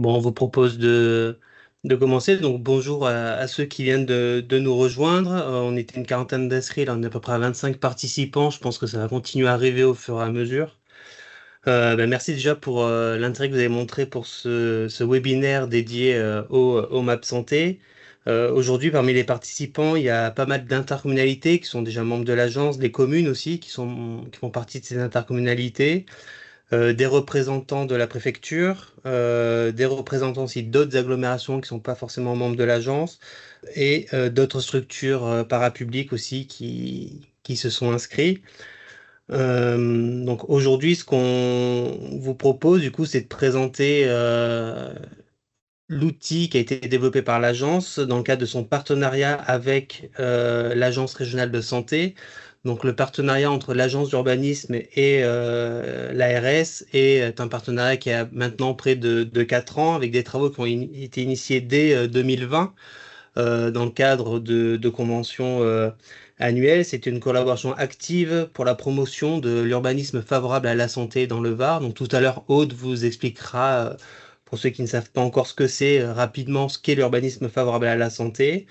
Bon, on vous propose de commencer. Donc, bonjour à ceux qui viennent de nous rejoindre. On était une quarantaine d'inscrits, là, on est à peu près à 25 participants. Je pense que ça va continuer à arriver au fur et à mesure. Merci déjà pour l'intérêt que vous avez montré pour ce webinaire dédié au MAP Santé. Aujourd'hui, parmi les participants, il y a pas mal d'intercommunalités qui sont déjà membres de l'agence, des communes aussi qui font partie de ces intercommunalités, des représentants de la préfecture, des représentants aussi d'autres agglomérations qui ne sont pas forcément membres de l'agence et d'autres structures parapubliques aussi qui se sont inscrits. Donc aujourd'hui, ce qu'on vous propose, du coup, c'est de présenter l'outil qui a été développé par l'agence dans le cadre de son partenariat avec l'Agence régionale de santé. Donc le partenariat entre l'agence d'urbanisme et l'ARS est un partenariat qui a maintenant près de 4 ans avec des travaux qui ont été initiés dès 2020 dans le cadre de conventions annuelles. C'est une collaboration active pour la promotion de l'urbanisme favorable à la santé dans le Var. Donc tout à l'heure, Aude vous expliquera, pour ceux qui ne savent pas encore ce que c'est, rapidement ce qu'est l'urbanisme favorable à la santé,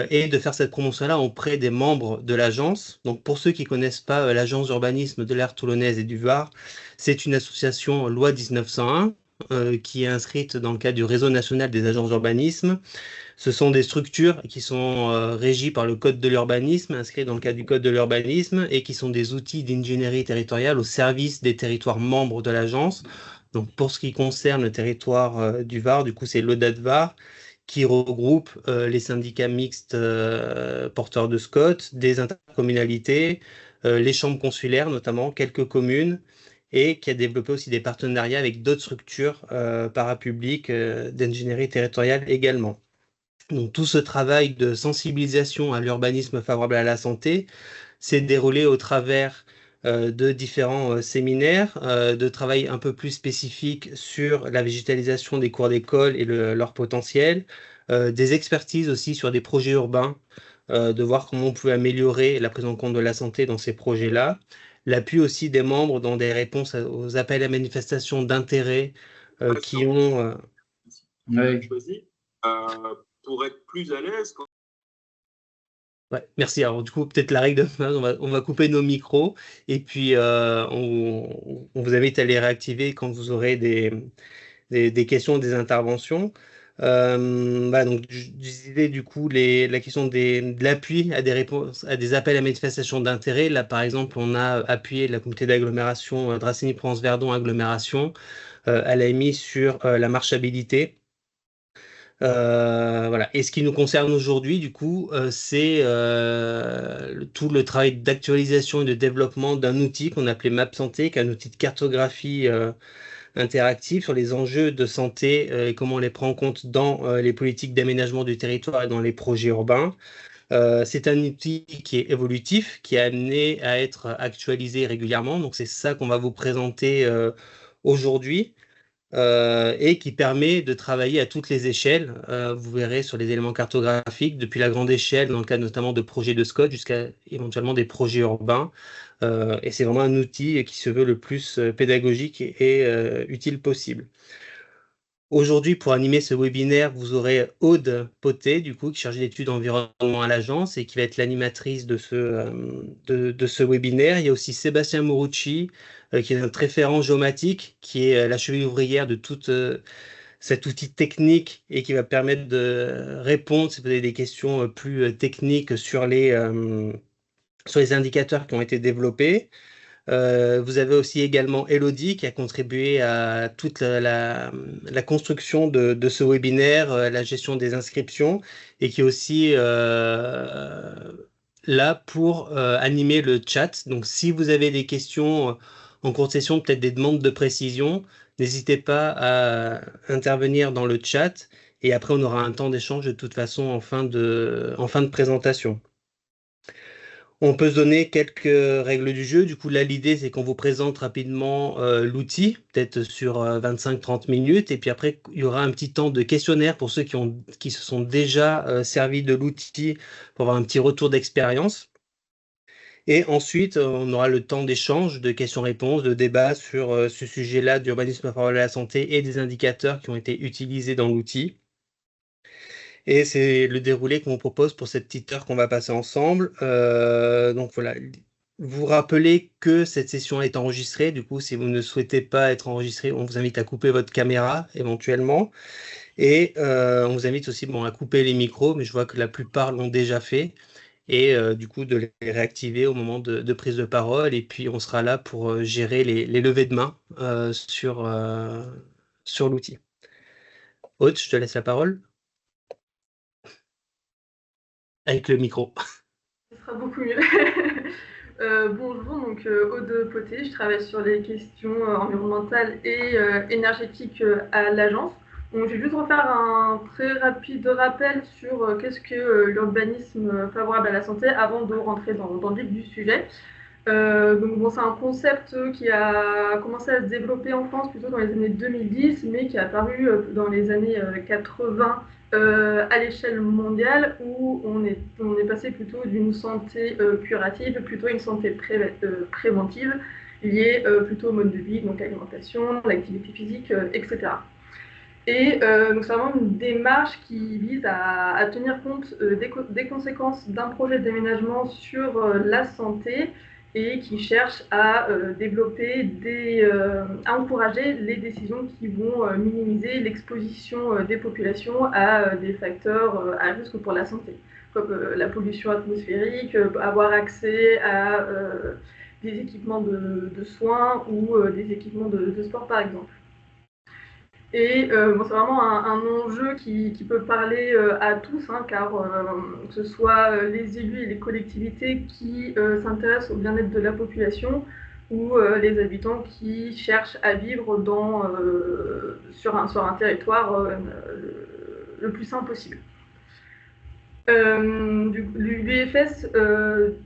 et de faire cette promotion-là auprès des membres de l'agence. Donc pour ceux qui connaissent pas l'agence d'urbanisme de l'aire toulonnaise et du Var, c'est une association loi 1901 qui est inscrite dans le cadre du réseau national des agences d'urbanisme. Ce sont des structures qui sont régies par le Code de l'urbanisme, inscrits dans le cadre du Code de l'urbanisme, et qui sont des outils d'ingénierie territoriale au service des territoires membres de l'agence. Donc, pour ce qui concerne le territoire du Var, du coup, c'est l'ODAT Var, qui regroupe les syndicats mixtes porteurs de SCOT, des intercommunalités, les chambres consulaires notamment, quelques communes, et qui a développé aussi des partenariats avec d'autres structures parapubliques d'ingénierie territoriale également. Donc, tout ce travail de sensibilisation à l'urbanisme favorable à la santé s'est déroulé au travers de différents séminaires, de travail un peu plus spécifiques sur la végétalisation des cours d'école et leur potentiel, des expertises aussi sur des projets urbains, de voir comment on pouvait améliorer la prise en compte de la santé dans ces projets-là, l'appui aussi des membres dans des réponses aux appels à manifestation d'intérêt qui ont... Ouais. Choisi pour être plus à l'aise quand... Ouais, merci. Alors, du coup, peut-être la règle de base, on va couper nos micros et puis on vous invite à les réactiver quand vous aurez des questions, des interventions. Donc, je disais du coup la question de l'appui à des réponses, à des appels à manifestation d'intérêt. Là, par exemple, on a appuyé la communauté d'agglomération Dracénie-Provence-Verdon Agglomération. Elle a émis sur la marchabilité. Voilà. Et ce qui nous concerne aujourd'hui, du coup, c'est tout le travail d'actualisation et de développement d'un outil qu'on appelait Map Santé, qui est un outil de cartographie interactive sur les enjeux de santé et comment on les prend en compte dans les politiques d'aménagement du territoire et dans les projets urbains. C'est un outil qui est évolutif, qui est amené à être actualisé régulièrement. Donc, c'est ça qu'on va vous présenter aujourd'hui et qui permet de travailler à toutes les échelles. Vous verrez sur les éléments cartographiques, depuis la grande échelle, dans le cadre notamment de projets de SCOT, jusqu'à éventuellement des projets urbains. Et c'est vraiment un outil qui se veut le plus pédagogique et utile possible. Aujourd'hui, pour animer ce webinaire, vous aurez Aude Potet, du coup, qui est chargée d'études environnement à l'agence et qui va être l'animatrice de ce webinaire. Il y a aussi Sébastien Morucci, qui est notre référent géomatique, qui est la cheville ouvrière de tout cet outil technique et qui va permettre de répondre, si vous avez des questions plus techniques sur les indicateurs qui ont été développés. Vous avez aussi également Elodie qui a contribué à toute la construction de ce webinaire, la gestion des inscriptions et qui est aussi là pour animer le chat. Donc si vous avez des questions en cours de session, peut-être des demandes de précision, n'hésitez pas à intervenir dans le chat et après on aura un temps d'échange de toute façon en fin de présentation. On peut se donner quelques règles du jeu. Du coup, là, l'idée, c'est qu'on vous présente rapidement l'outil, peut-être sur 25-30 minutes. Et puis après, il y aura un petit temps de questionnaire pour ceux qui se sont déjà servis de l'outil pour avoir un petit retour d'expérience. Et ensuite, on aura le temps d'échange, de questions-réponses, de débats sur ce sujet-là d'urbanisme favorable à la santé et des indicateurs qui ont été utilisés dans l'outil. Et c'est le déroulé qu'on vous propose pour cette petite heure qu'on va passer ensemble. Donc voilà, vous rappelez que cette session est enregistrée. Du coup, si vous ne souhaitez pas être enregistré, on vous invite à couper votre caméra éventuellement. Et on vous invite aussi à couper les micros, mais je vois que la plupart l'ont déjà fait. Et du coup, de les réactiver au moment de prise de parole. Et puis, on sera là pour gérer les levées de main sur l'outil. Aude, je te laisse la parole. Avec le micro. Ce sera beaucoup mieux. Bonjour, donc Aude Poté, je travaille sur les questions environnementales et énergétiques à l'agence. Donc, je vais juste refaire un très rapide rappel sur qu'est-ce que l'urbanisme favorable à la santé avant de rentrer dans le vif du sujet. Donc c'est un concept qui a commencé à se développer en France plutôt dans les années 2010, mais qui est apparu dans les années 80 à l'échelle mondiale, où on est passé plutôt d'une santé curative plutôt à une santé préventive, liée plutôt au mode de vie, donc l'alimentation, l'activité physique, etc. Et donc c'est vraiment une démarche qui vise à tenir compte des conséquences d'un projet de déménagement sur la santé, et qui cherche à développer à encourager les décisions qui vont minimiser l'exposition des populations à des facteurs à risque pour la santé, comme la pollution atmosphérique, avoir accès à des équipements de soins ou des équipements de sport par exemple. Et c'est vraiment un enjeu qui peut parler à tous, car que ce soit les élus et les collectivités qui s'intéressent au bien-être de la population, ou les habitants qui cherchent à vivre sur un territoire le plus sain possible. L'UFS,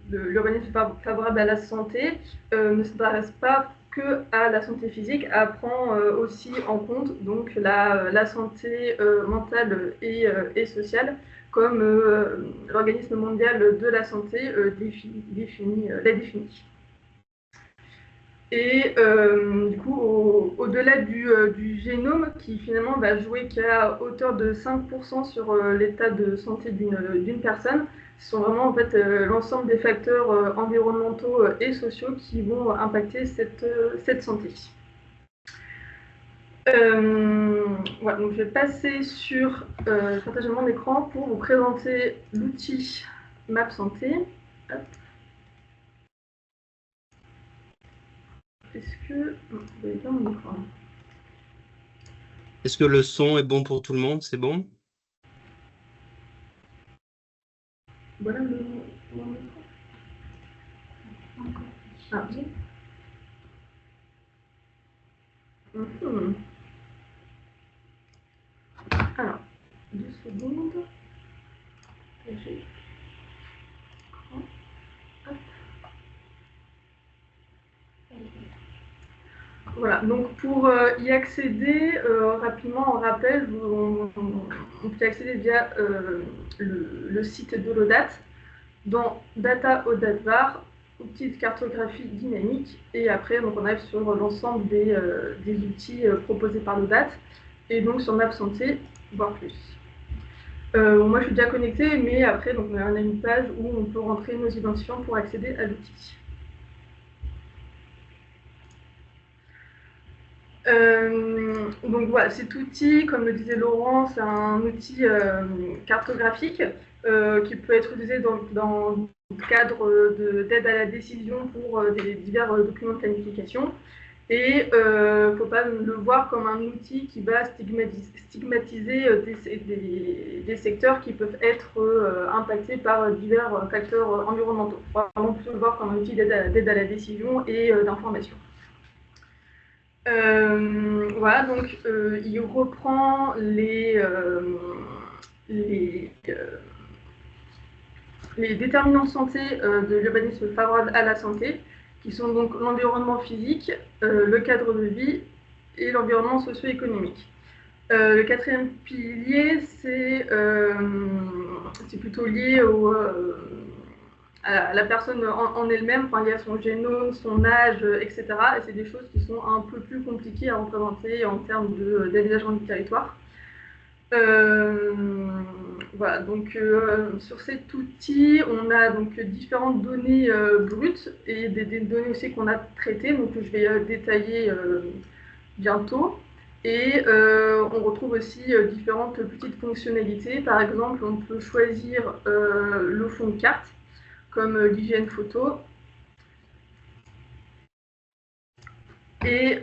l'urbanisme favorable à la santé, ne s'intéresse pas que à la santé physique, prend aussi en compte donc la santé mentale et sociale, comme l'Organisme mondial de la santé la définit. Et du coup, au-delà du génome, qui finalement va jouer qu'à hauteur de 5% sur l'état de santé d'une personne, ce sont vraiment en fait l'ensemble des facteurs environnementaux et sociaux qui vont impacter cette santé. Voilà, donc je vais passer sur le partagement d'écran pour vous présenter l'outil Map Santé. Hop. Est-ce que vous voyez bien mon écran? Est-ce que le son est bon pour tout le monde? C'est bon? Voilà mon écran. Ah, oui. Alors, 2 secondes. Voilà, donc pour y accéder, rapidement en rappel, on peut y accéder via le site de l'ODAT, dans Data ODAT-VAR, petite cartographie dynamique, et après donc on arrive sur l'ensemble des outils proposés par l'ODAT, et donc sur Map Santé, voire plus. Moi je suis déjà connectée, mais après donc, on a une page où on peut rentrer nos identifiants pour accéder à l'outil. Donc voilà, cet outil, comme le disait Laurent, c'est un outil cartographique qui peut être utilisé dans le cadre d'aide à la décision pour des divers documents de planification. Et il ne faut pas le voir comme un outil qui va stigmatiser des secteurs qui peuvent être impactés par divers facteurs environnementaux. Il faut vraiment plutôt le voir comme un outil d'aide à la décision et d'information. Voilà, donc il reprend les déterminants de santé de l'urbanisme favorable à la santé, qui sont donc l'environnement physique, le cadre de vie et l'environnement socio-économique. Le quatrième pilier, c'est plutôt lié à la personne en elle-même, enfin, il y a son génome, son âge, etc. Et c'est des choses qui sont un peu plus compliquées à représenter en termes d'aménagement du territoire. Voilà, donc sur cet outil, on a donc différentes données brutes et des données aussi qu'on a traitées, donc je vais détailler bientôt. Et on retrouve aussi différentes petites fonctionnalités. Par exemple, on peut choisir le fond de carte, comme l'hygiène photo. Et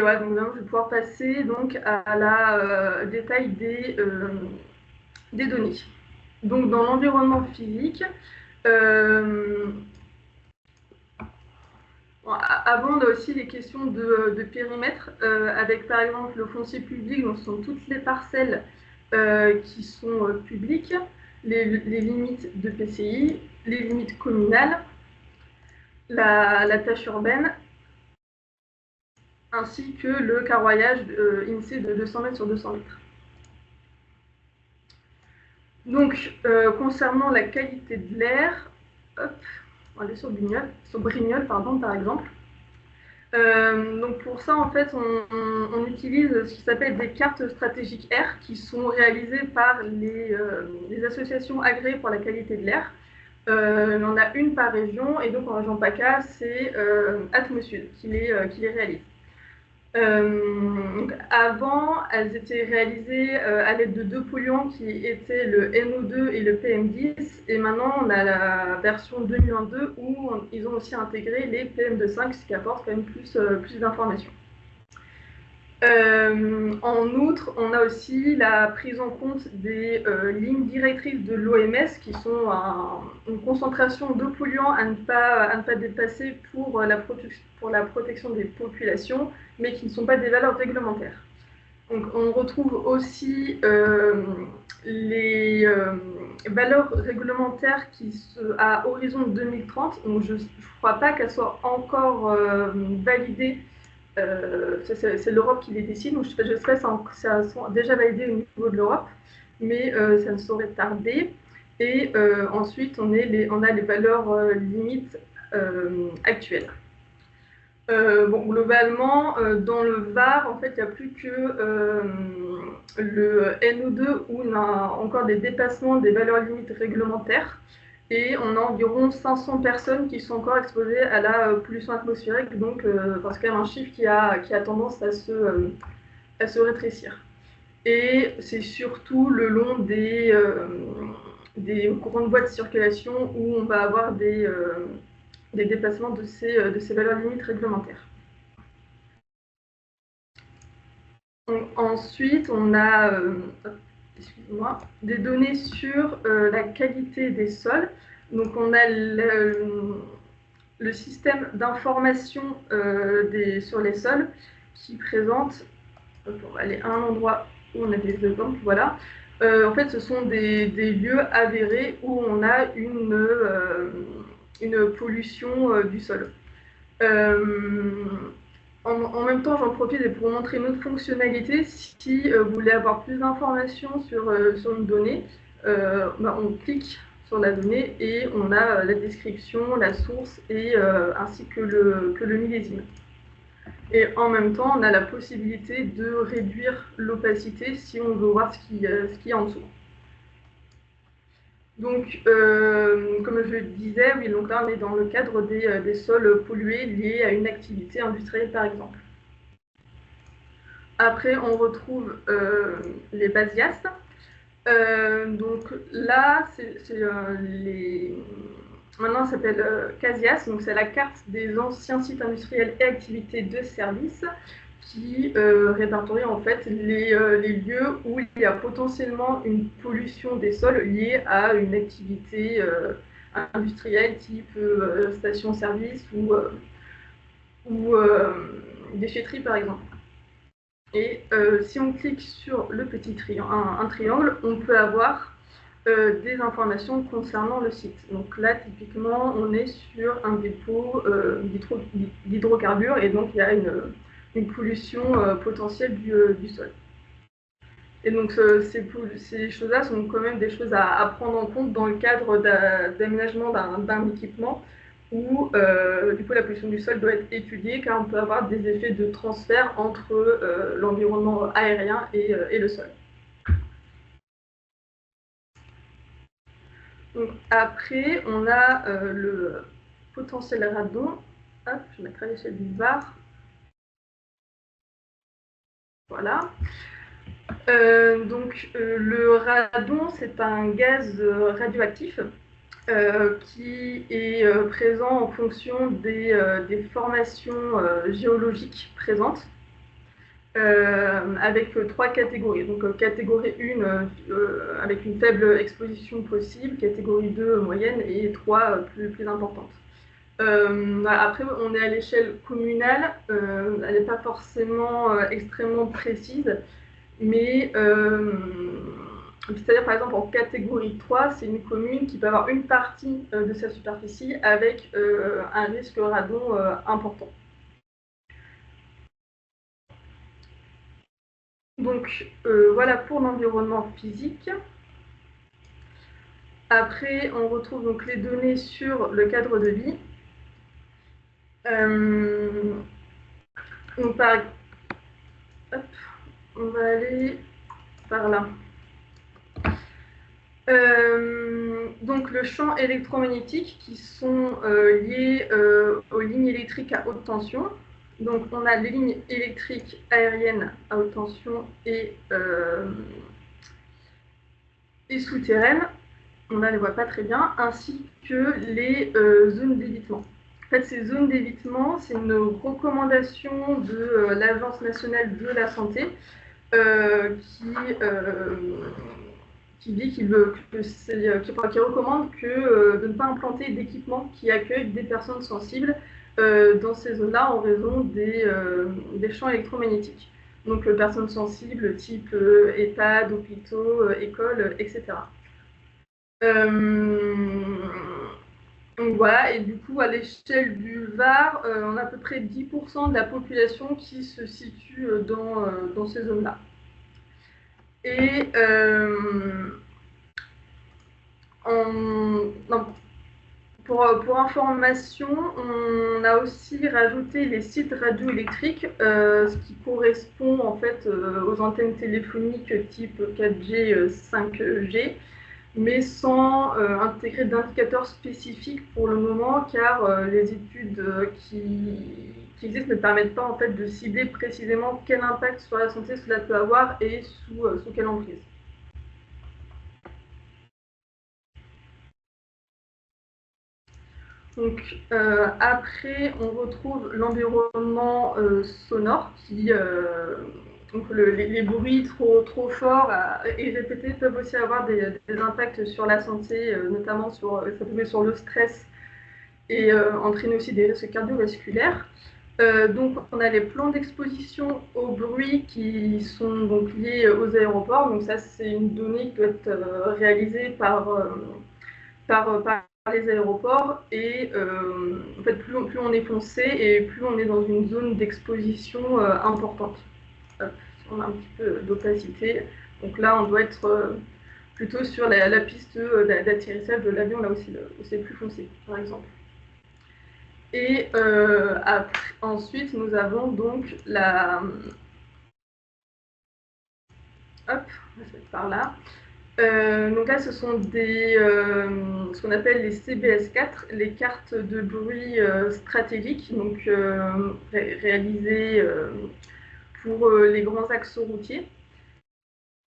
ouais, donc maintenant, je vais pouvoir passer donc à la détail des données. Donc dans l'environnement physique, avant, on a aussi les questions de périmètre, avec par exemple le foncier public, donc ce sont toutes les parcelles qui sont publiques, les limites de PCI, les limites communales, la tâche urbaine, ainsi que le carroyage INSEE de 200 mètres sur 200 mètres. Donc, concernant la qualité de l'air, hop, on va aller sur Brignoles, par exemple. Donc pour ça, en fait, on utilise ce qui s'appelle des cartes stratégiques air qui sont réalisées par les associations agréées pour la qualité de l'air. Il y en a une par région, et donc en région PACA, c'est Atmosud qui les réalise. Avant, elles étaient réalisées à l'aide de deux polluants qui étaient le NO2 et le PM10, et maintenant on a la version 2022 où ils ont aussi intégré les PM2.5, ce qui apporte quand même plus d'informations. En outre, on a aussi la prise en compte des lignes directrices de l'OMS qui sont une concentration de polluants à ne pas dépasser pour la protection des populations, mais qui ne sont pas des valeurs réglementaires. Donc, on retrouve aussi les valeurs réglementaires à horizon 2030. Donc, je ne crois pas qu'elles soient encore validées. C'est l'Europe qui les décide, donc je sais pas si ça sont déjà validés au niveau de l'Europe, mais ça ne saurait tarder. Et ensuite, on a les valeurs limites actuelles. Bon, globalement, dans le Var, en fait, il n'y a plus que le NO2 où on a encore des dépassements des valeurs limites réglementaires. Et on a environ 500 personnes qui sont encore exposées à la pollution atmosphérique, donc c'est quand même un chiffre qui a tendance à se rétrécir. Et c'est surtout le long des grandes voies de circulation où on va avoir des dépassements de ces valeurs limites réglementaires. Donc, ensuite, on a des données sur la qualité des sols. Donc, on a le système d'information sur les sols qui présente, on va aller à un endroit où on a des exemples, voilà. En fait, ce sont des lieux avérés où on a une pollution du sol. En même temps, j'en profite pour vous montrer une autre fonctionnalité. Si vous voulez avoir plus d'informations sur une donnée, on clique sur la donnée et on a la description, la source et ainsi que le millésime. Et en même temps, on a la possibilité de réduire l'opacité si on veut voir ce qu'il y a en dessous. Donc, comme je le disais, oui, donc là, on est dans le cadre des sols pollués liés à une activité industrielle, par exemple. Après, on retrouve les basias. Donc là, maintenant, ça s'appelle CASIAS, donc c'est la carte des anciens sites industriels et activités de service qui répertorie en fait les lieux où il y a potentiellement une pollution des sols liée à une activité industrielle type station-service ou déchetterie par exemple. Et si on clique sur le petit un triangle, on peut avoir des informations concernant le site. Donc là, typiquement, on est sur un dépôt d'hydrocarbures et donc il y a une pollution potentielle du sol. Et donc, ces choses-là sont quand même des choses à prendre en compte dans le cadre d'aménagement d'un équipement où, du coup, la pollution du sol doit être étudiée, car on peut avoir des effets de transfert entre l'environnement aérien et le sol. Donc, après, on a le potentiel radon. Hop, je mettrai l'échelle du VAR. Voilà. Le radon, c'est un gaz radioactif qui est présent en fonction des formations géologiques présentes, avec 3 catégories. Donc, catégorie 1, avec une faible exposition possible, catégorie 2, moyenne, et 3, plus importante. Après, on est à l'échelle communale, elle n'est pas forcément extrêmement précise, mais c'est-à-dire, par exemple, en catégorie 3, c'est une commune qui peut avoir une partie de sa superficie avec un risque radon important. Donc, voilà pour l'environnement physique. Après, on retrouve donc les données sur le cadre de vie. On va aller par là. Donc le champ électromagnétique qui sont liés aux lignes électriques à haute tension. Donc on a les lignes électriques aériennes à haute tension et souterraines. On ne les voit pas très bien, ainsi que les zones d'évitement. En fait, ces zones d'évitement, c'est une recommandation de l'Agence nationale de la santé qui dit qui recommande de ne pas implanter d'équipements qui accueillent des personnes sensibles dans ces zones-là en raison des champs électromagnétiques. Donc, personnes sensibles type EHPAD, hôpitaux, écoles, etc. Donc voilà, et du coup, à l'échelle du Var, on a à peu près 10% de la population qui se situe dans ces zones-là. Et pour information, on a aussi rajouté les sites radioélectriques, ce qui correspond en fait aux antennes téléphoniques type 4G, 5G, mais sans intégrer d'indicateurs spécifiques pour le moment, car les études qui existent ne permettent pas en fait de cibler précisément quel impact sur la santé cela peut avoir et sous quelle emprise. Donc, après, on retrouve l'environnement sonore qui, donc les bruits trop forts et répétés peuvent aussi avoir des impacts sur la santé, notamment ça peut mettre sur le stress et entraîner aussi des risques cardiovasculaires. Donc, on a les plans d'exposition au bruit qui sont donc liés aux aéroports. Donc, ça, c'est une donnée qui doit être réalisée par les aéroports, et en fait, plus on est foncé et plus on est dans une zone d'exposition importante. On a un petit peu d'opacité. Donc là, on doit être plutôt sur la piste d'atterrissage de l'avion, là aussi, où c'est plus foncé, par exemple. Et ensuite, nous avons donc la... Hop, on va se mettre par là. Donc là, ce sont ce qu'on appelle les CBS4, les cartes de bruit stratégiques, donc réalisées pour les grands axes routiers.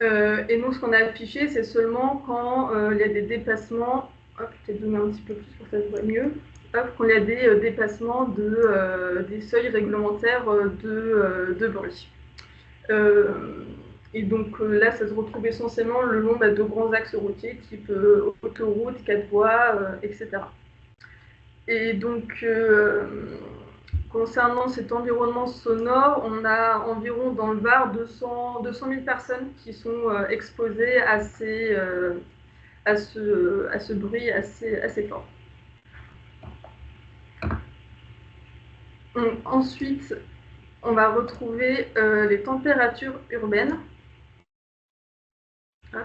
Et nous, ce qu'on a affiché, c'est seulement quand il y a des dépassements. Hop, je vais donner un petit peu plus pour que ça se voit mieux. Hop, quand il y a des dépassements des seuils réglementaires de bruit. Et donc là, ça se retrouve essentiellement le long de grands axes routiers, type autoroute, 4 voies, etc. Et donc, concernant cet environnement sonore, on a environ dans le Var 200 000 personnes qui sont exposées à ce bruit assez fort. Donc, ensuite, on va retrouver les températures urbaines. Hop.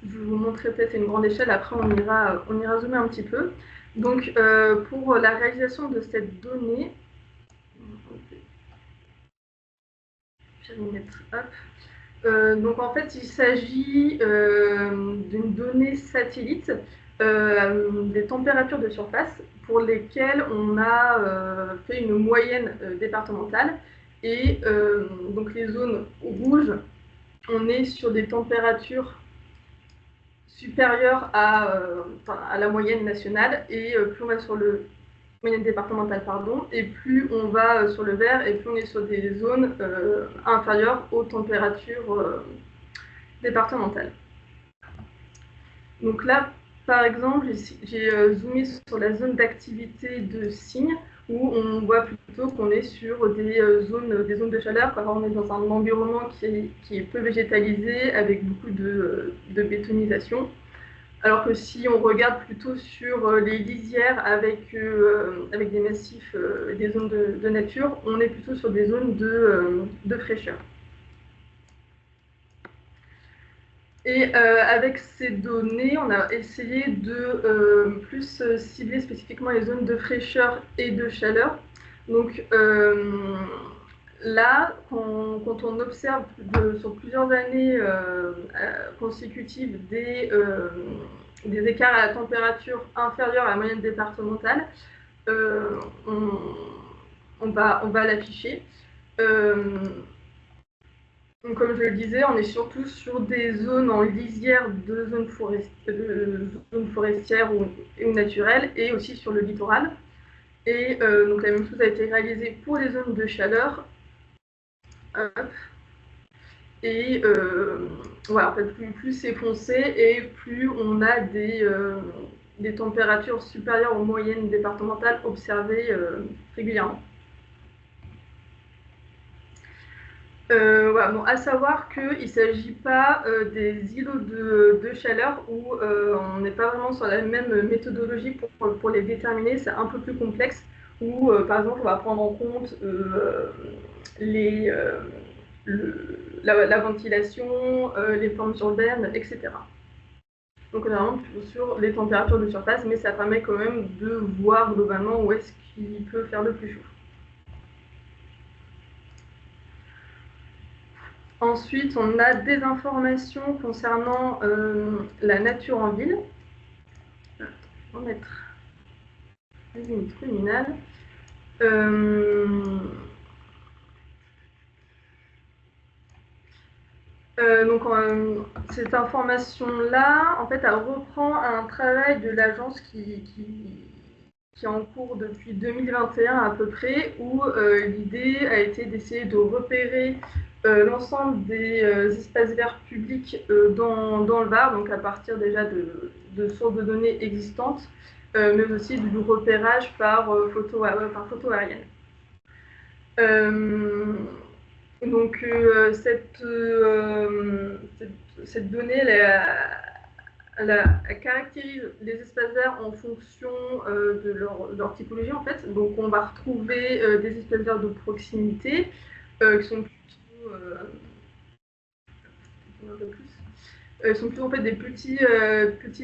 Je vais vous montrer peut-être à une grande échelle, après on ira zoomer un petit peu. Donc pour la réalisation de cette donnée, je vais mettre, donc en fait il s'agit d'une donnée satellite des températures de surface pour lesquelles on a fait une moyenne départementale et donc les zones rouges, on est sur des températures supérieure à la moyenne nationale et plus on va sur le moyenne départementale pardon, et plus on va sur le vert et plus on est sur des zones inférieures aux températures départementales. Donc là, par exemple, j'ai zoomé sur la zone d'activité de cygne où on voit plutôt qu'on est sur des zones de chaleur, car on est dans un environnement qui est peu végétalisé avec beaucoup de bétonisation. Alors que si on regarde plutôt sur les lisières avec des massifs, des zones de nature, on est plutôt sur des zones de fraîcheur. Et avec ces données, on a essayé de plus cibler spécifiquement les zones de fraîcheur et de chaleur. Donc là, quand on observe sur plusieurs années consécutives des écarts à la température inférieure à la moyenne départementale, on va l'afficher. Donc, comme je le disais, on est surtout sur des zones en lisière de zones forestières ou naturelles, et aussi sur le littoral. Et donc la même chose a été réalisée pour les zones de chaleur. Et voilà, en fait, plus c'est foncé et plus on a des températures supérieures aux moyennes départementales observées régulièrement. Voilà, bon, à savoir qu'il ne s'agit pas des îlots de chaleur où on n'est pas vraiment sur la même méthodologie pour les déterminer, c'est un peu plus complexe, où par exemple on va prendre en compte la ventilation, les formes urbaines, etc. Donc on est vraiment plutôt sur les températures de surface, mais ça permet quand même de voir globalement où est-ce qu'il peut faire le plus chaud. Ensuite, on a des informations concernant la nature en ville. On va mettre les limites luminales. Donc, cette information-là, en fait, elle reprend un travail de l'agence qui est en cours depuis 2021 à peu près, où l'idée a été d'essayer de repérer l'ensemble des espaces verts publics dans le Var, donc à partir déjà de sources de données existantes, mais aussi du repérage par photo aérienne. Donc cette donnée, elle caractérise les espaces verts en fonction de leur typologie en fait. Donc on va retrouver des espaces verts de proximité qui sont plutôt en fait des petits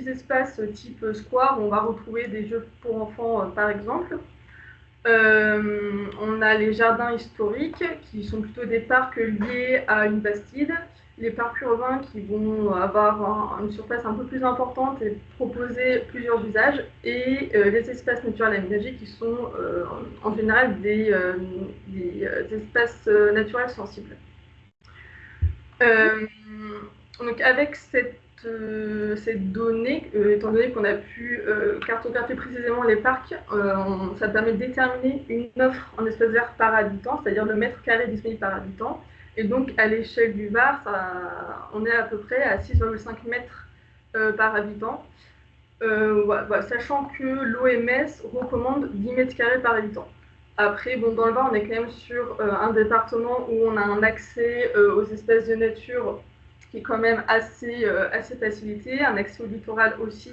espaces type square où on va retrouver des jeux pour enfants par exemple. On a les jardins historiques qui sont plutôt des parcs liés à une bastide, les parcs urbains qui vont avoir une surface un peu plus importante et proposer plusieurs usages, et les espaces naturels aménagés qui sont en général des espaces naturels sensibles. Donc avec cette donnée, étant donné qu'on a pu cartographier précisément les parcs, ça permet de déterminer une offre en espace vert par habitant, c'est-à-dire le mètre carré disponible par habitant. Et donc à l'échelle du Var, on est à peu près à 6,5 mètres par habitant, voilà, sachant que l'OMS recommande 10 mètres carrés par habitant. Après, bon, dans le Var, on est quand même sur un département où on a un accès aux espèces de nature qui est quand même assez facilité, un accès au littoral aussi.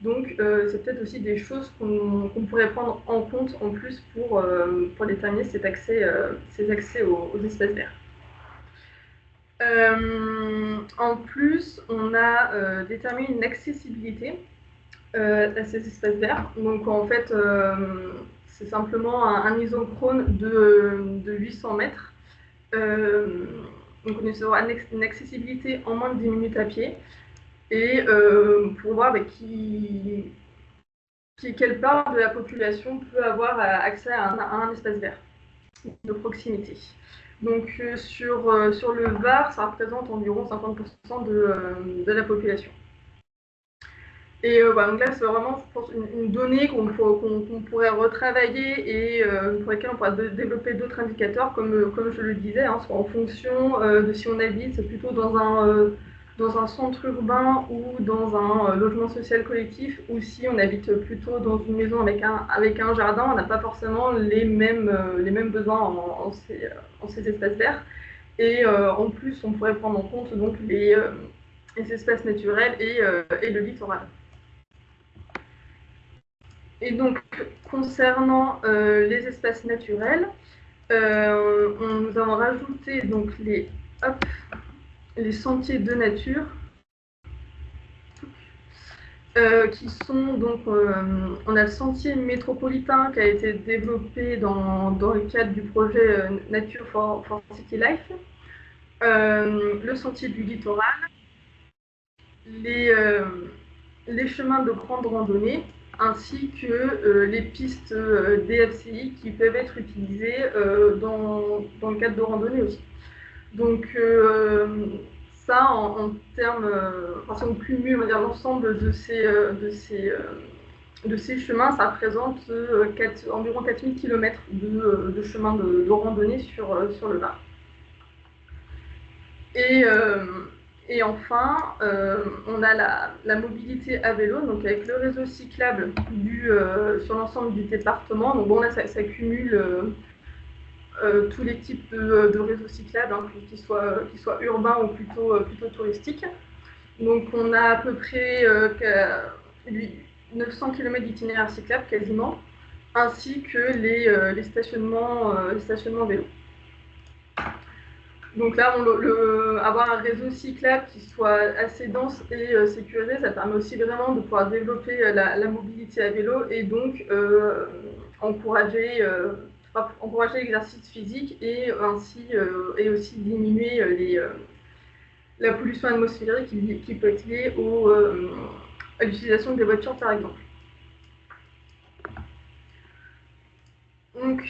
Donc, c'est peut-être aussi des choses qu'on pourrait prendre en compte en plus pour déterminer ces accès aux espaces verts. En plus, on a déterminé une accessibilité à ces espaces verts. Donc en fait, c'est simplement un isochrone de 800 mètres. Donc on aura une accessibilité en moins de 10 minutes à pied. Et pour voir quelle part de la population peut avoir accès à un espace vert de proximité. Donc sur le Var, ça représente environ 50% de la population. Et donc là, c'est vraiment, je pense, une donnée qu'on pourrait retravailler et pour laquelle on pourrait développer d'autres indicateurs, comme je le disais, hein, soit en fonction de si on habite plutôt dans un centre urbain ou dans un logement social collectif, ou si on habite plutôt dans une maison avec un jardin, on n'a pas forcément les mêmes besoins en ces espaces verts. Et en plus, on pourrait prendre en compte donc les espaces naturels et le littoral. Et donc, concernant les espaces naturels, nous avons rajouté donc les sentiers de nature, qui sont donc, on a le sentier métropolitain qui a été développé dans le cadre du projet Nature for City Life, le sentier du littoral, les chemins de grande randonnée, ainsi que les pistes DFCI qui peuvent être utilisées dans le cadre de randonnée aussi. Donc ça, en termes, si on cumule, on va dire, l'ensemble de ces chemins, ça représente environ 4000 km de chemins de randonnée sur le Var. Et enfin, on a la mobilité à vélo, donc avec le réseau cyclable sur l'ensemble du département. Donc bon, là, ça cumule tous les types de réseaux cyclables, hein, qu'ils soient urbains ou plutôt touristiques. Donc on a à peu près 900 km d'itinéraires cyclables quasiment, ainsi que les stationnements vélo. Donc là, avoir un réseau cyclable qui soit assez dense et sécurisé, ça permet aussi vraiment de pouvoir développer la mobilité à vélo et donc encourager l'exercice physique et aussi diminuer la pollution atmosphérique qui peut être liée à l'utilisation des voitures, par exemple. Donc,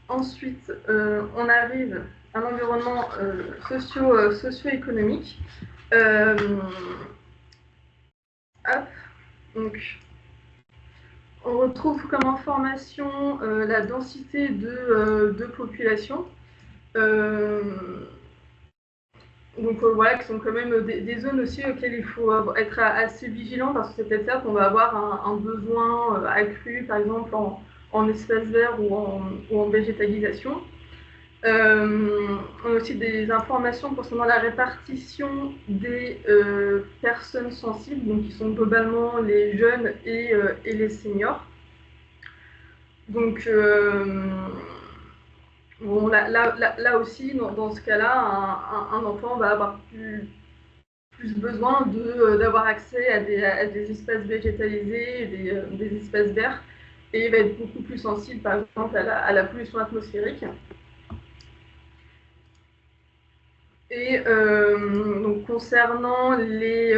ensuite, on arrive à un environnement socio-économique. Donc, on retrouve comme information la densité de population. Donc voilà, qui sont quand même des zones aussi auxquelles il faut être assez vigilant, parce que c'est peut-être là qu'on va avoir un besoin accru, par exemple en espace vert ou en végétalisation. On a aussi des informations concernant la répartition des personnes sensibles, donc qui sont globalement les jeunes et les seniors. Donc bon, là aussi, dans ce cas-là, un enfant va avoir plus besoin d'avoir accès à des espaces végétalisés, des espaces verts, et il va être beaucoup plus sensible, par exemple, à la pollution atmosphérique. Et donc concernant les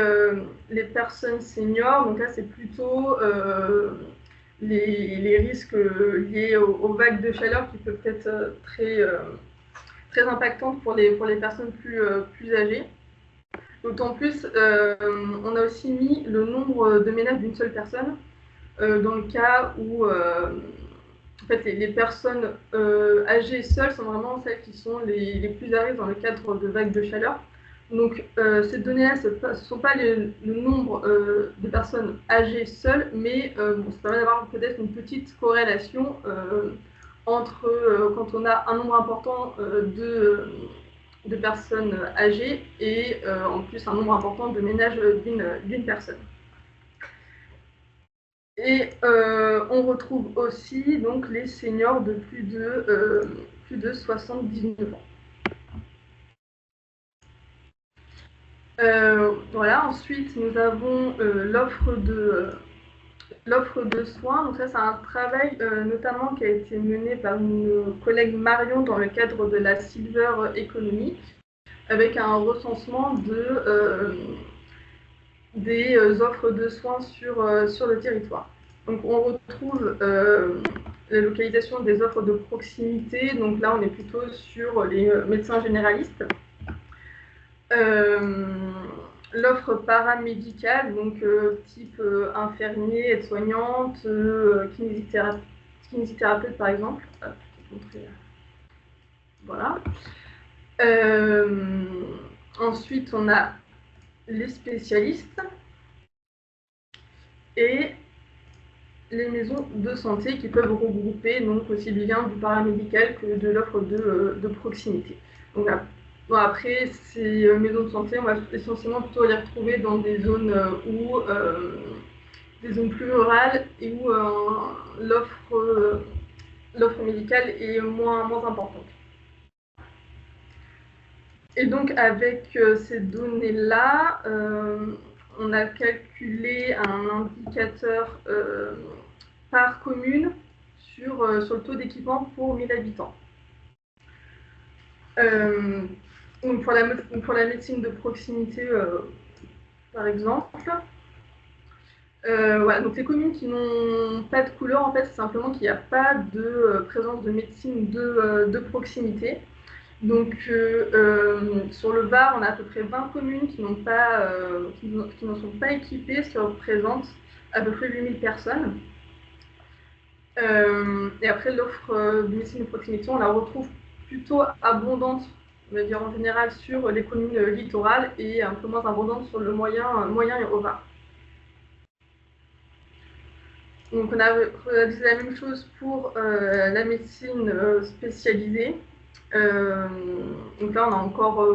personnes seniors, donc là c'est plutôt les risques liés aux vagues de chaleur qui peuvent être très impactantes pour les personnes plus âgées. D'autant plus, on a aussi mis le nombre de ménages d'une seule personne dans le cas où en fait, les personnes âgées seules sont vraiment celles qui sont les plus à risque dans le cadre de vagues de chaleur. Donc, ces données-là, ce ne sont pas le nombre de personnes âgées seules, mais ça permet d'avoir peut-être une petite corrélation entre quand on a un nombre important de personnes âgées et en plus un nombre important de ménages d'une personne. Et on retrouve aussi donc les seniors de plus de 79 ans. Voilà. Ensuite, nous avons l'offre de soins. Donc ça, c'est un travail notamment qui a été mené par une collègue Marion dans le cadre de la Silver Economy, avec un recensement des offres de soins sur le territoire. Donc on retrouve la localisation des offres de proximité. Donc là, on est plutôt sur les médecins généralistes. L'offre paramédicale, donc type infirmier, aide-soignante, kinésithérapeute par exemple. Voilà. Ensuite, on a les spécialistes et les maisons de santé qui peuvent regrouper donc aussi bien du paramédical que de l'offre de proximité. Donc, bon, après, ces maisons de santé, on va essentiellement plutôt les retrouver dans des zones des zones plus rurales et où l'offre médicale est moins importante. Et donc, avec ces données-là, on a calculé un indicateur par commune sur le taux d'équipement pour 1000 habitants. Donc pour la médecine de proximité, par exemple, voilà, donc les communes qui n'ont pas de couleur, en fait, c'est simplement qu'il n'y a pas de présence de médecine de proximité. Donc sur le Var, on a à peu près 20 communes qui n'en sont pas équipées, ce qui représente à peu près 8000 personnes. Et après, l'offre de médecine de proximité, on la retrouve plutôt abondante, on va dire en général, sur les communes littorales et un peu moins abondante sur le moyen et au Var. Donc on a réalisé la même chose pour la médecine spécialisée. Donc là, on a encore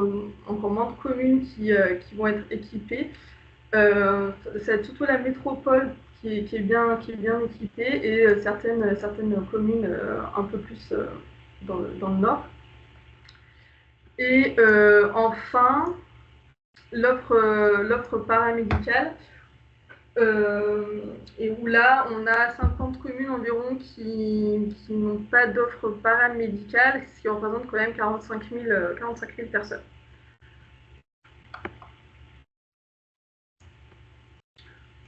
moins de communes qui vont être équipées. C'est surtout la métropole qui est bien équipée et certaines communes un peu plus dans le nord. Et enfin, l'offre paramédicale, et où là, on a 50 communes environ qui n'ont pas d'offre paramédicale, ce qui représente quand même 45 000 personnes.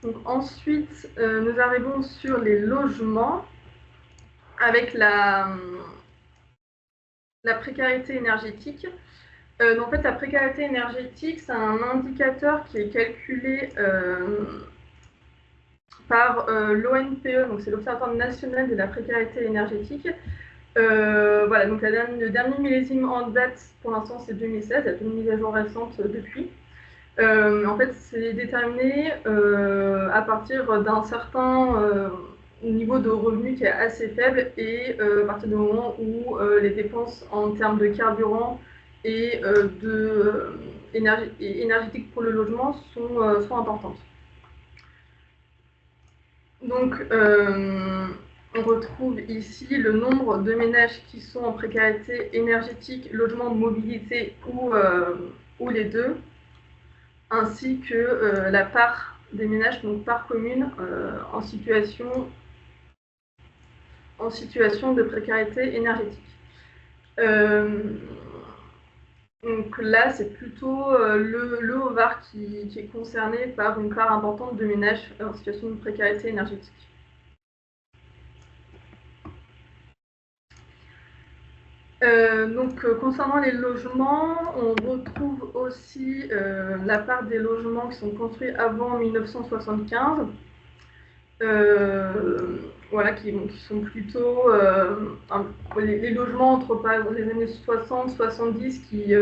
Donc, ensuite, nous arrivons sur les logements avec la précarité énergétique. En fait, la précarité énergétique, c'est un indicateur qui est calculé par l'ONPE, donc c'est l'Observatoire national de la précarité énergétique. Voilà, donc le dernier millésime en date, pour l'instant, c'est 2016, il y a une mise à jour récente depuis. En fait, c'est déterminé à partir d'un certain niveau de revenu qui est assez faible et à partir du moment où les dépenses en termes de carburant et énergétique pour le logement sont importantes. Donc, on retrouve ici le nombre de ménages qui sont en précarité énergétique, logement, mobilité ou les deux, ainsi que la part des ménages, donc par commune, en situation de précarité énergétique. Donc là, c'est plutôt le Haut-Var qui est concerné par une part importante de ménages en situation de précarité énergétique. Donc, concernant les logements, on retrouve aussi la part des logements qui sont construits avant 1975. Voilà, qui sont plutôt les logements entre les années 60-70 qui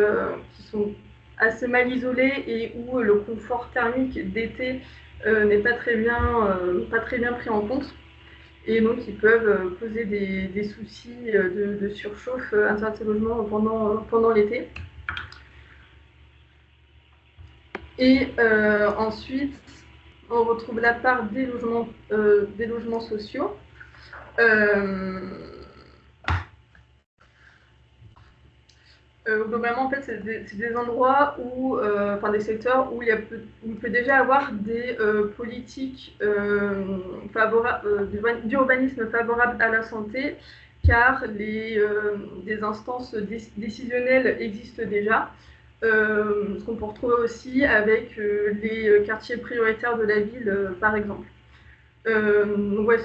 sont assez mal isolés et où le confort thermique d'été n'est pas très bien pris en compte. Et donc, ils peuvent poser des soucis de surchauffe à l'intérieur de ces logements pendant l'été. Et ensuite, on retrouve la part des logements sociaux. Globalement, en fait, c'est des endroits où, enfin des secteurs où il peut déjà avoir des politiques d'urbanisme favorable à la santé, car des instances décisionnelles existent déjà. Ce qu'on peut retrouver aussi avec les quartiers prioritaires de la ville, par exemple. Ouais,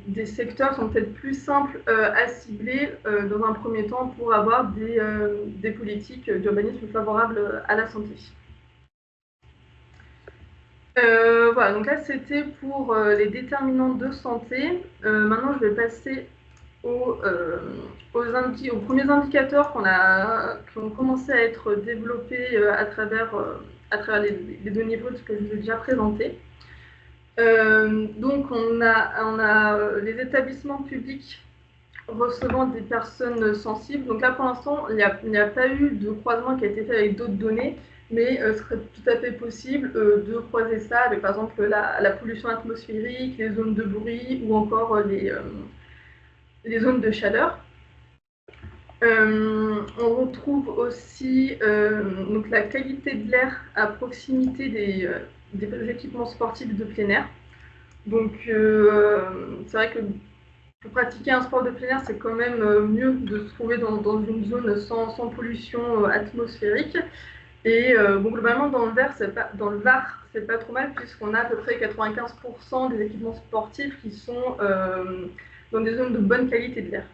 des secteurs sont peut-être plus simples à cibler dans un premier temps pour avoir des politiques d'urbanisme favorables à la santé. Voilà, donc là c'était pour les déterminants de santé. Maintenant je vais passer aux premiers indicateurs qui ont commencé à être développés à travers les données brutes que je vous ai déjà présentées. Donc on a les établissements publics recevant des personnes sensibles. Donc là pour l'instant il n'y a pas eu de croisement qui a été fait avec d'autres données, mais ce serait tout à fait possible de croiser ça avec par exemple la pollution atmosphérique, les zones de bruit ou encore les zones de chaleur. On retrouve aussi donc la qualité de l'air à proximité des équipements sportifs de plein air. Donc c'est vrai que pour pratiquer un sport de plein air, c'est quand même mieux de se trouver dans une zone sans pollution atmosphérique. Et bon, globalement, dans le Var, c'est pas trop mal, puisqu'on a à peu près 95% des équipements sportifs qui sont dans des zones de bonne qualité de l'air.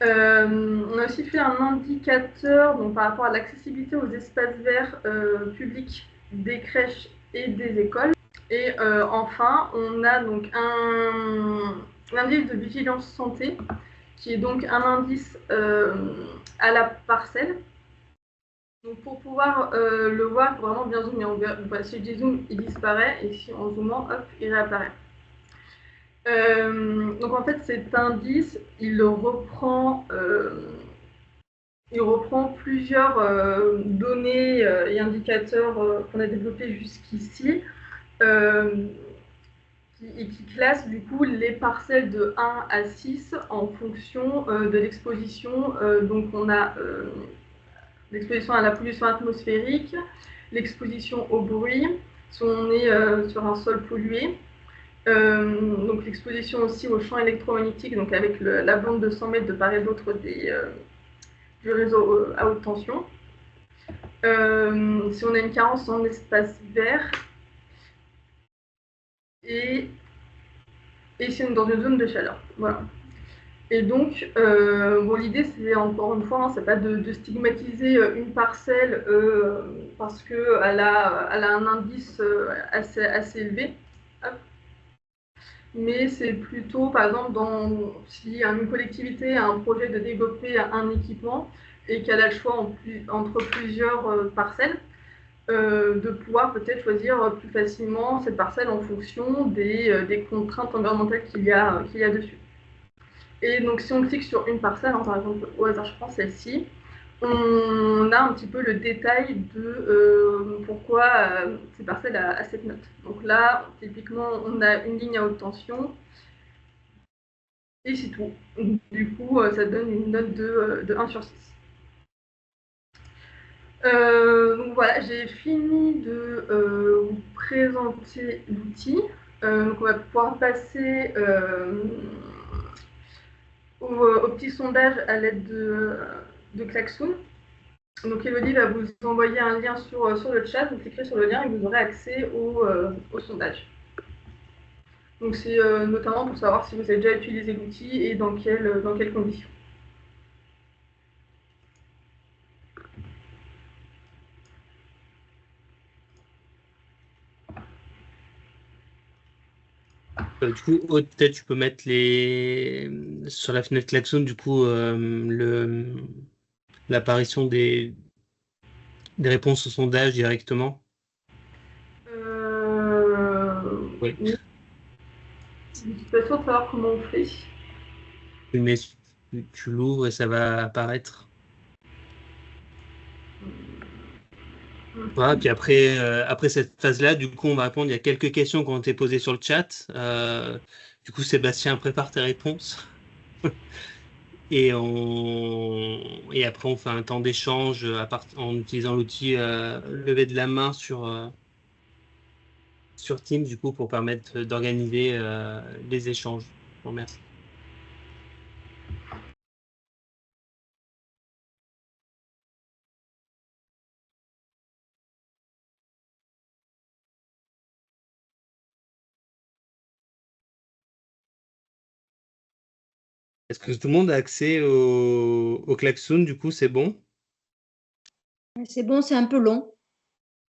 On a aussi fait un indicateur donc, par rapport à l'accessibilité aux espaces verts publics des crèches et des écoles. Et enfin, on a donc un indice de vigilance santé, qui est donc un indice à la parcelle. Donc pour pouvoir le voir, il faut vraiment bien zoomer. Si je dis zoom, il disparaît, et si en zoomant, hop, il réapparaît. Donc en fait, cet indice, il reprend plusieurs données et indicateurs qu'on a développés jusqu'ici, et qui classe du coup les parcelles de 1 à 6 en fonction de l'exposition. Donc on a l'exposition à la pollution atmosphérique, l'exposition au bruit, si on est sur un sol pollué, donc l'exposition aussi aux champs électromagnétiques, donc avec la bande de 100 mètres de part et d'autre du réseau à haute tension. Si on a une carence en espace vert, et si on est dans une zone de chaleur. Voilà. Et donc, bon, l'idée, c'est encore une fois, c'est pas de stigmatiser une parcelle parce qu'elle a un indice assez élevé. Hop. Mais c'est plutôt, par exemple, si une collectivité a un projet de développer un équipement et qu'elle a le choix entre plusieurs parcelles, de pouvoir peut-être choisir plus facilement cette parcelle en fonction des contraintes environnementales qu'il y a dessus. Et donc si on clique sur une parcelle, hein, par exemple au hasard je prends celle-ci, on a un petit peu le détail de pourquoi cette parcelle a cette note. Donc là, typiquement, on a une ligne à haute tension, et c'est tout. Du coup, ça donne une note de 1 sur 6. Donc voilà, j'ai fini de vous présenter l'outil. Donc on va pouvoir passer au petit sondage à l'aide de Klaxoon. Donc Elodie va vous envoyer un lien sur le chat, vous cliquerez sur le lien et vous aurez accès au sondage. Donc c'est notamment pour savoir si vous avez déjà utilisé l'outil et dans quelles conditions. Du coup, Aude, peut-être tu peux mettre sur la fenêtre Klaxoon, du coup, l'apparition des réponses au sondage directement. Oui. Je ne suis pas sûre de savoir comment on fait. Tu l'ouvres et ça va apparaître. Voilà, puis après cette phase-là, du coup, on va répondre. Il y a quelques questions qui ont été posées sur le chat. Du coup, Sébastien, prépare tes réponses. et après on fait un temps d'échange en utilisant l'outil lever de la main sur Teams, du coup, pour permettre d'organiser les échanges. Je vous remercie. Est-ce que tout le monde a accès au klaxon? Du coup, c'est bon? C'est bon, c'est un peu long.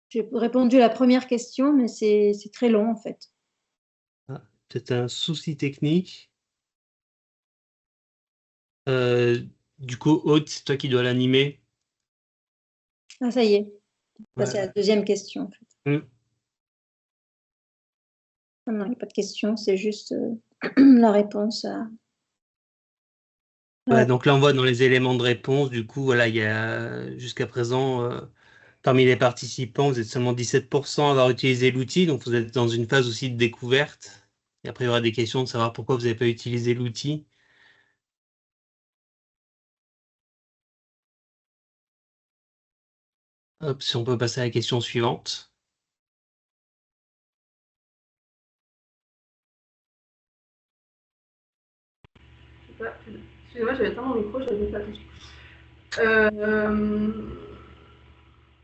J'ai répondu à la première question, mais c'est très long en fait. Ah, peut-être un souci technique. Du coup, Aude, c'est toi qui dois l'animer. Ah, ça y est. Ouais. C'est la deuxième question en fait. Non, il n'y a pas de question, c'est juste la réponse à... Ouais, donc là, on voit dans les éléments de réponse, du coup, voilà, il y a jusqu'à présent, parmi les participants, vous êtes seulement 17% à avoir utilisé l'outil, donc vous êtes dans une phase aussi de découverte. Et après, il y aura des questions de savoir pourquoi vous n'avez pas utilisé l'outil. Hop, si on peut passer à la question suivante. Excusez-moi, j'avais éteint mon micro, j'avais pas attention.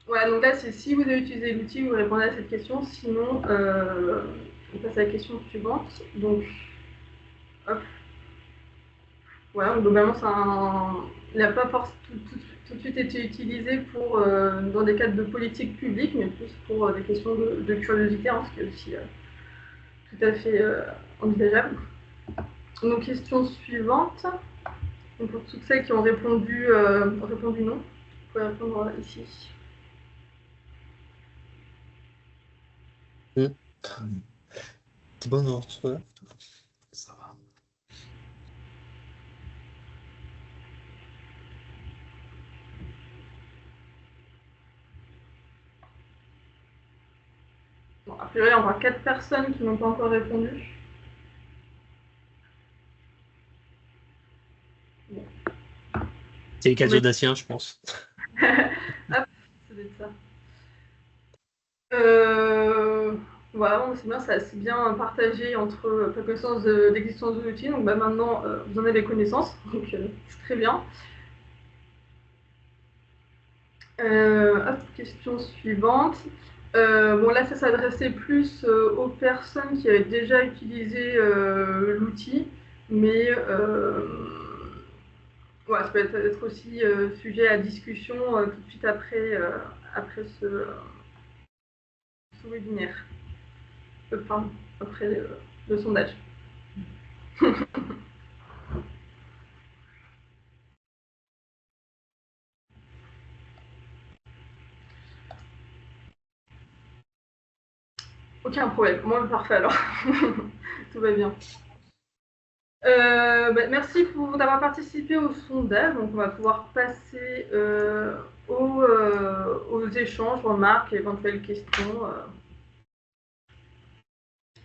Voilà, donc là, c'est si vous avez utilisé l'outil, vous répondez à cette question. Sinon, on passe à la question suivante. Donc, hop. Voilà, globalement, il n'a pas forcément tout de suite été utilisé pour, dans des cadres de politique publique, mais plus pour des questions de curiosité, hein, ce qui est aussi tout à fait envisageable. Donc, question suivante. Donc, pour toutes celles qui ont répondu non, vous pouvez répondre ici. C'est bon, non, ça va. Bon, a priori, il y aura 4 personnes qui n'ont pas encore répondu. Bon. C'est les cas audaciens, je pense. Hop, ça doit être ça. Voilà, c'est bien, c'est assez bien partagé entre la connaissance d'existence de l'outil. Donc maintenant, vous en avez connaissance, donc c'est très bien. Hop, question suivante. Bon, là, ça s'adressait plus aux personnes qui avaient déjà utilisé l'outil, mais ouais, ça peut être aussi sujet à discussion tout de suite après, après ce webinaire. Enfin, après le sondage. Aucun problème. Moi, parfait alors. Tout va bien. Merci d'avoir participé au sondage. Donc, on va pouvoir passer aux échanges, remarques, éventuelles questions.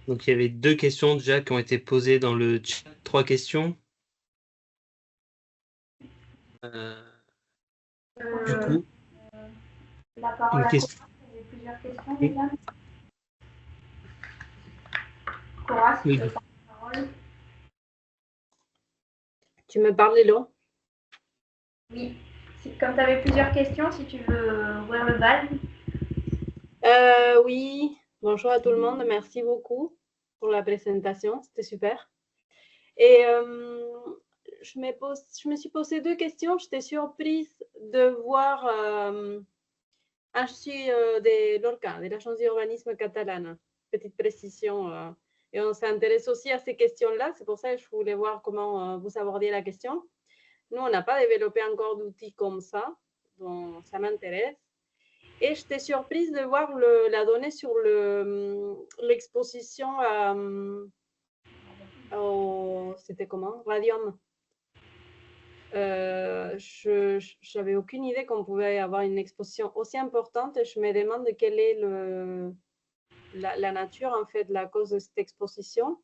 Donc, il y avait 2 questions déjà qui ont été posées dans le chat. 3 questions. Du coup, la parole une question. Il y avait plusieurs questions déjà. Cora, si tu veux prendre la parole. Tu me parles long? Oui. Comme tu avais plusieurs questions, si tu veux ouvrir le bal. Oui, bonjour à tout le monde. Merci beaucoup pour la présentation. C'était super. Et je me suis posé 2 questions. J'étais surprise de voir un sujet de l'ORCA, de l'Agence d'urbanisme catalane. Petite précision. Et on s'intéresse aussi à ces questions-là. C'est pour ça que je voulais voir comment vous abordiez la question. Nous, on n'a pas développé encore d'outils comme ça, donc ça m'intéresse. Et j'étais surprise de voir la donnée sur l'exposition c'était comment? Radium. J'avais aucune idée qu'on pouvait avoir une exposition aussi importante. Je me demande quelle est la nature en fait, la cause de cette exposition.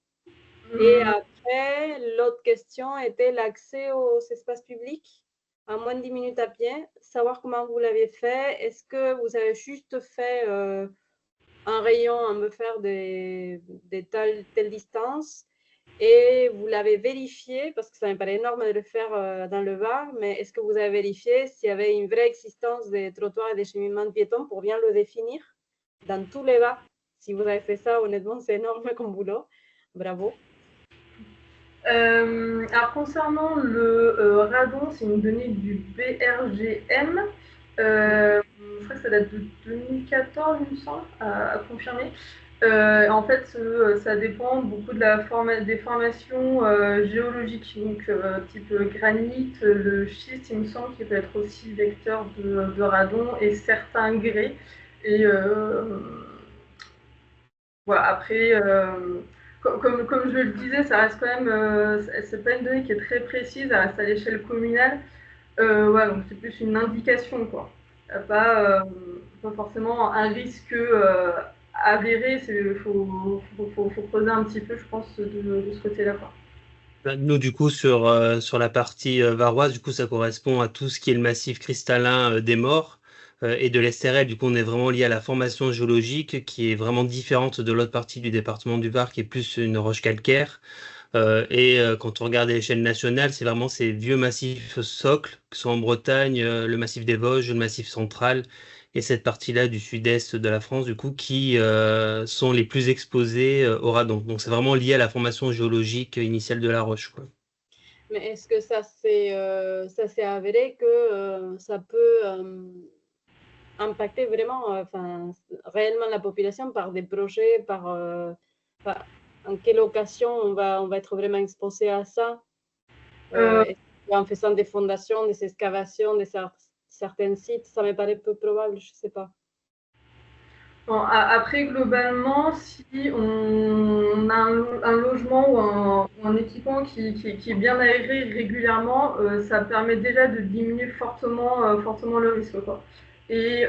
Et après, l'autre question était l'accès aux espaces publics en moins de 10 minutes à pied. Savoir comment vous l'avez fait. Est-ce que vous avez juste fait un rayon à me faire des telle distance et vous l'avez vérifié, parce que ça me paraît énorme de le faire dans le Var, mais est-ce que vous avez vérifié s'il y avait une vraie existence des trottoirs et des cheminements de piétons pour bien le définir dans tous les Vars? Si vous avez fait ça, honnêtement, c'est énorme comme boulot. Bravo. Alors concernant le radon, c'est une donnée du BRGM. Je crois que ça date de 2014, il me semble, à confirmer. En fait, ça dépend beaucoup de des formations géologiques, donc type granit, le schiste, il me semble, qui peut être aussi vecteur de radon, et certains grès. Et voilà, après, comme je le disais, ça reste quand même, c'est pas une donnée qui est très précise, ça reste à l'échelle communale. Ouais, donc c'est plus une indication, quoi. Pas forcément un risque avéré, il faut creuser un petit peu, je pense, de ce côté-là, quoi. Nous, du coup, sur la partie varoise, du coup, ça correspond à tout ce qui est le massif cristallin des Maures et de l'Estérel. Du coup, on est vraiment lié à la formation géologique qui est vraiment différente de l'autre partie du département du Var, qui est plus une roche calcaire. Quand on regarde à l'échelle nationale, c'est vraiment ces vieux massifs socles, que ce soit en Bretagne, le massif des Vosges, le massif central, et cette partie-là du sud-est de la France, du coup, qui sont les plus exposés au radon. Donc, c'est vraiment lié à la formation géologique initiale de la roche, quoi. Mais est-ce que ça s'est avéré que ça peut impacter vraiment, réellement la population par des projets, en quelle occasion on va être vraiment exposé à ça? En faisant des fondations, des excavations, certains sites, ça me paraît peu probable, je ne sais pas. Bon, après, globalement, si on a un logement ou un équipement qui est bien aéré régulièrement, ça permet déjà de diminuer fortement le risque, quoi. Et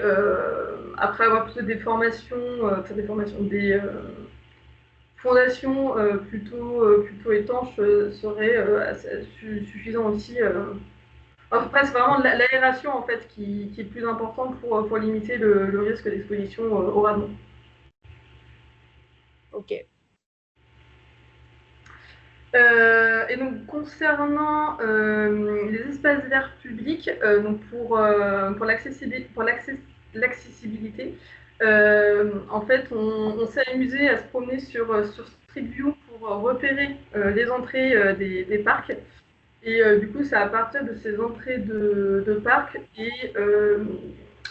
après avoir plutôt des des fondations plutôt étanches serait suffisant aussi. Après, c'est vraiment l'aération en fait qui est plus importante pour limiter le risque d'exposition au radon. Ok. Et donc concernant les espaces verts publics, donc pour l'accessibilité, en fait, on s'est amusé à se promener sur Street View pour repérer les entrées des parcs. Et du coup, c'est à partir de ces entrées de parcs et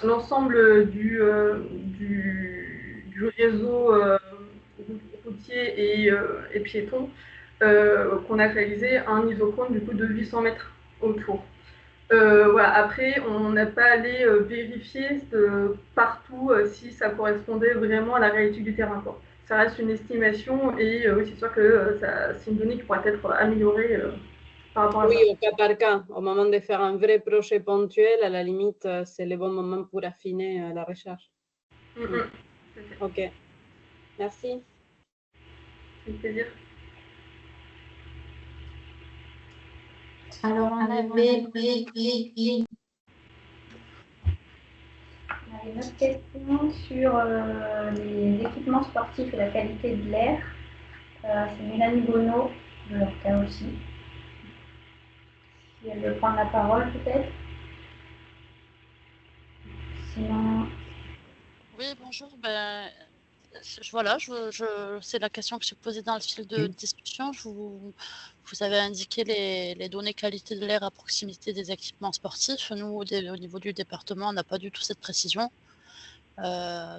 l'ensemble du réseau routier et piéton qu'on a réalisé un isochron du coup de 800 mètres autour. Voilà. Après, on n'a pas allé vérifier partout si ça correspondait vraiment à la réalité du terrain, quoi. Ça reste une estimation et oui, c'est sûr que c'est une donnée qui pourrait être améliorée par rapport à ça. Oui, au cas par cas. Au moment de faire un vrai projet ponctuel, à la limite, c'est le bon moment pour affiner la recherche. Ok. Merci. Avec plaisir. Alors, on avait une autre question sur les équipements sportifs et la qualité de l'air. C'est Mélanie Bonneau de leur cas aussi. Si elle veut prendre la parole, peut-être. Sinon. Oui, bonjour. Voilà, c'est la question que j'ai posée dans le fil de discussion. Vous avez indiqué les données qualité de l'air à proximité des équipements sportifs. Nous, au niveau du département, on n'a pas du tout cette précision.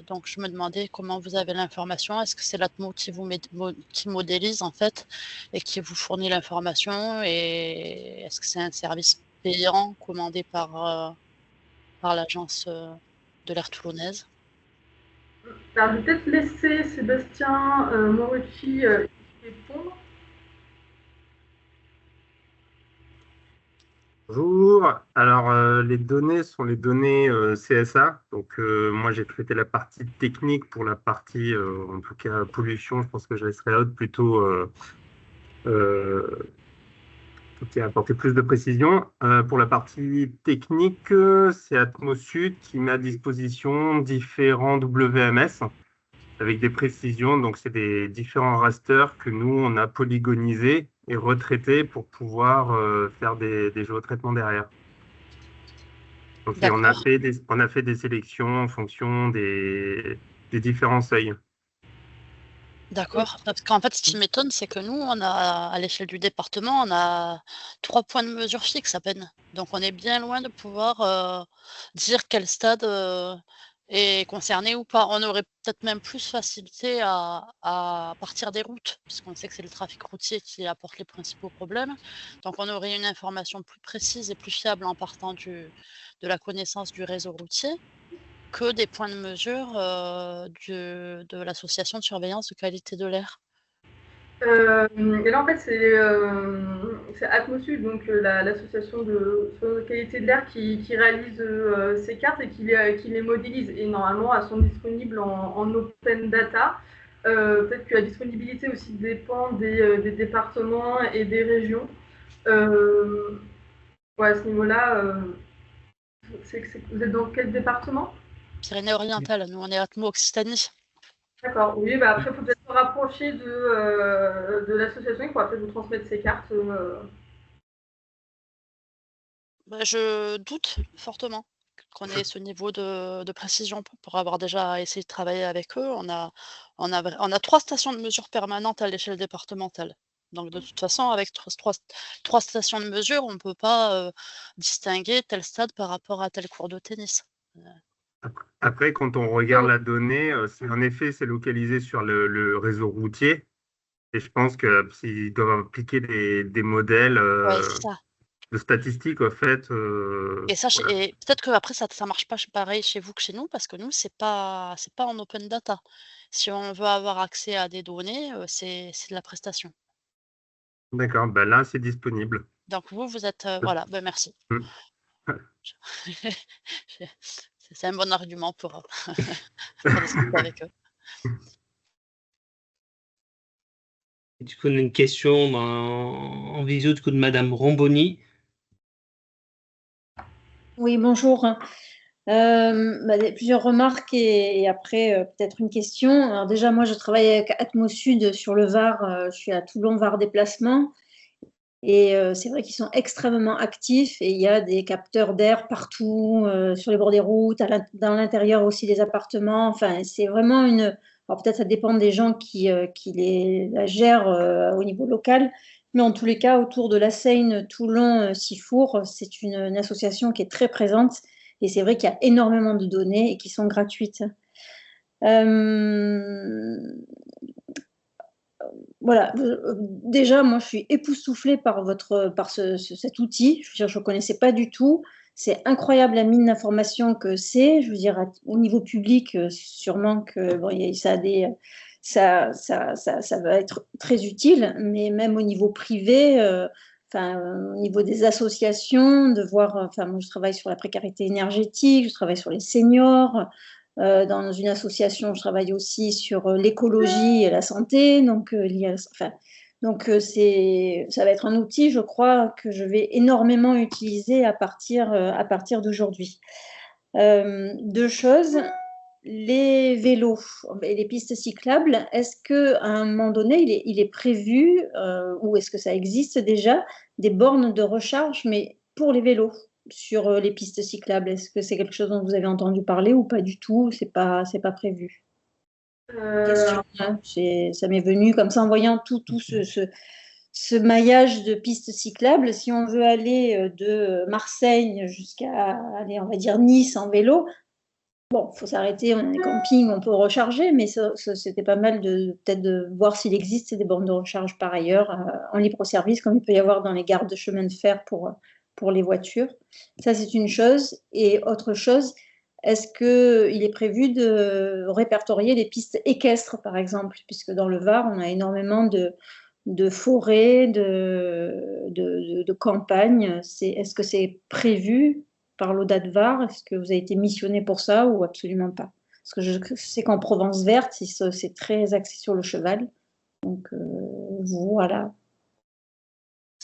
Donc, je me demandais comment vous avez l'information. Est-ce que c'est l'ATMO qui modélise, en fait, et qui vous fournit l'information? Et est-ce que c'est un service payant commandé par l'agence de l'air toulonnaise? Alors, je vais peut-être laisser Sébastien Morucci répondre. Bonjour. Alors, les données sont les données CSA. Donc, moi, j'ai traité la partie technique pour la partie, en tout cas, pollution. Je pense que je laisserai Aude plutôt qui a apporté plus de précision. Pour la partie technique, c'est Atmosud qui met à disposition différents WMS avec des précisions. Donc, c'est des différents rasters que nous, on a polygonisés et retraités pour pouvoir faire des géotraitements derrière. Donc, et on a fait des sélections en fonction des différents seuils. D'accord. Parce qu'en fait, ce qui m'étonne, c'est que nous, on a, à l'échelle du département, on a 3 points de mesure fixes à peine. Donc, on est bien loin de pouvoir dire quel stade est concerné ou pas. On aurait peut-être même plus facilité à partir des routes, puisqu'on sait que c'est le trafic routier qui apporte les principaux problèmes. Donc, on aurait une information plus précise et plus fiable en partant de la connaissance du réseau routier que des points de mesure de l'association de surveillance de qualité de l'air. Et là, en fait, c'est Atmosud, donc l'association de surveillance de qualité de l'air qui réalise ces cartes et qui les modélise. Et normalement, elles sont disponibles en open data. Peut-être que la disponibilité aussi dépend des départements et des régions. Ouais, à ce niveau-là, vous êtes dans quel département? Pyrénées-Orientales, nous on est Atmo Occitanie. D'accord, oui, bah après il faut peut-être se rapprocher de l'association, il faudra peut-être vous transmettre ces cartes. Bah, je doute fortement qu'on ait ce niveau de précision pour avoir déjà essayé de travailler avec eux. On a 3 stations de mesure permanentes à l'échelle départementale. Donc de toute façon, avec trois stations de mesure, on ne peut pas distinguer tel stade par rapport à tel cours de tennis. Après, quand on regarde la donnée, en effet, c'est localisé sur le réseau routier. Et je pense qu'ils doivent appliquer des modèles Ouais, c'est ça. de statistiques, en fait. Et ça, Voilà. et peut-être qu'après, ça ne marche pas pareil chez vous que chez nous, parce que nous, c'est pas en open data. Si on veut avoir accès à des données, c'est de la prestation. D'accord, ben là, c'est disponible. Donc vous êtes... voilà, ben merci. C'est un bon argument pour discuter avec eux. Du coup, on a une question en visio du coup, de Madame Romboni. Oui, bonjour. Plusieurs remarques et après peut-être une question. Alors déjà, moi, je travaille avec Atmosud sur le Var. Je suis à Toulon Var déplacement. Et c'est vrai qu'ils sont extrêmement actifs et il y a des capteurs d'air partout, sur les bords des routes, dans l'intérieur aussi des appartements. Enfin, c'est vraiment une... Alors peut-être ça dépend des gens qui la gèrent au niveau local, mais en tous les cas, autour de la Seine, Toulon, Sifour, c'est une association qui est très présente et c'est vrai qu'il y a énormément de données et qui sont gratuites. Voilà, déjà, moi, je suis époustouflée par cet outil. Je veux dire, je ne connaissais pas du tout. C'est incroyable la mine d'informations que c'est. Je veux dire, au niveau public, sûrement que bon, ça va être très utile, mais même au niveau privé, au niveau des associations, de voir. Enfin, moi, je travaille sur la précarité énergétique, je travaille sur les seniors. Dans une association, je travaille aussi sur l'écologie et la santé. Donc, ça va être un outil, je crois, que je vais énormément utiliser à partir d'aujourd'hui. 2 choses. Les vélos et les pistes cyclables, est-ce qu'à un moment donné, il est prévu, ou est-ce que ça existe déjà, des bornes de recharge, mais pour les vélos sur les pistes cyclables? Est-ce que c'est quelque chose dont vous avez entendu parler ou pas du tout? C'est pas prévu. Question, hein. Ça m'est venu comme ça en voyant tout ce maillage de pistes cyclables. Si on veut aller de Marseille jusqu'à, allez, on va dire Nice en vélo, bon, il faut s'arrêter, on a des campings, on peut recharger, mais c'était pas mal peut-être de voir s'il existe des bornes de recharge par ailleurs en libre-service, comme il peut y avoir dans les gares de chemin de fer pour les voitures. Ça, c'est une chose. Et autre chose, est-ce qu'il est prévu de répertorier les pistes équestres, par exemple, puisque dans le Var, on a énormément de forêts, de campagnes. Est-ce que c'est prévu par l'ODA de Var? Est-ce que vous avez été missionné pour ça ou absolument pas? Parce que je sais qu'en Provence verte, c'est très axé sur le cheval. Donc, voilà.